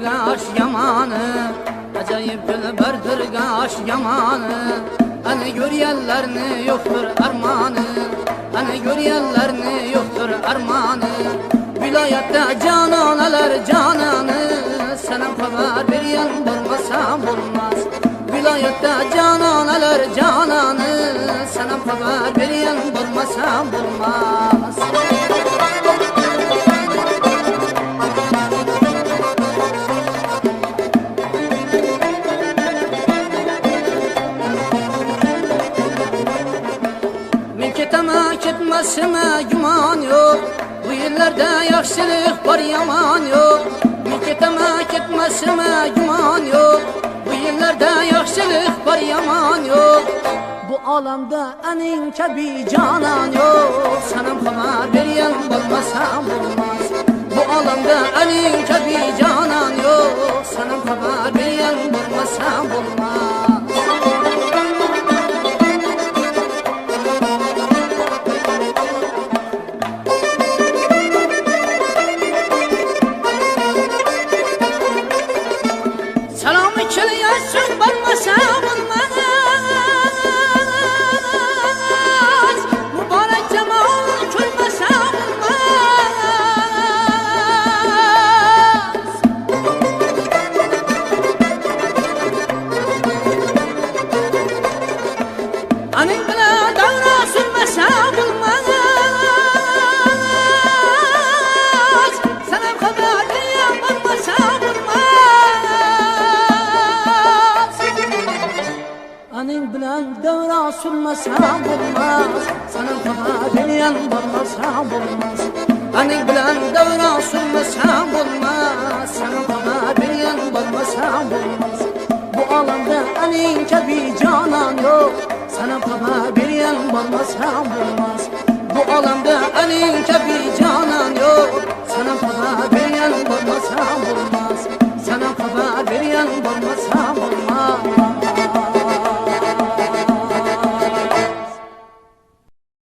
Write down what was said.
gaş yamanı, acayip dilberdir gaş yamanı. Hani göryenlerini yoktur armanı, hani göryenlerini yoktur armanı. Vilayette cananeler cananı, sana haber veren bulmasam olmaz. Vilayette cananeler cananı, sana haber veren bulmasam olmaz. Milketeme ketmesime güman yok, bu yerlerde yaxşılık var yaman yok. Milketeme ketmesime güman yok, bu yerlerde yaxşılık var yaman yok. Bu alamda enin kebi canan yok, sanam haber veren bulmasam olmaz. Bu alamda enin kebi canan yok, sanam haber veren bulmasam olmaz. Selamı çeliyorsun bulmasam olmaz. Mübarek cemal külmesam olmaz. Anin bile davra sürmesem olmaz. Selam haber diyen bulmasam olmaz. Anin bilen devra sürmesem olmaz. Sana haber veren bulmasam olmaz. Anin bilen devra sürmesem olmaz. Sana haber veren bulmasam olmaz. Bu alemde anin kebi canan yok, sana haber veren bulmasam olmaz. Bu alemde anin kebi canan yok, sana haber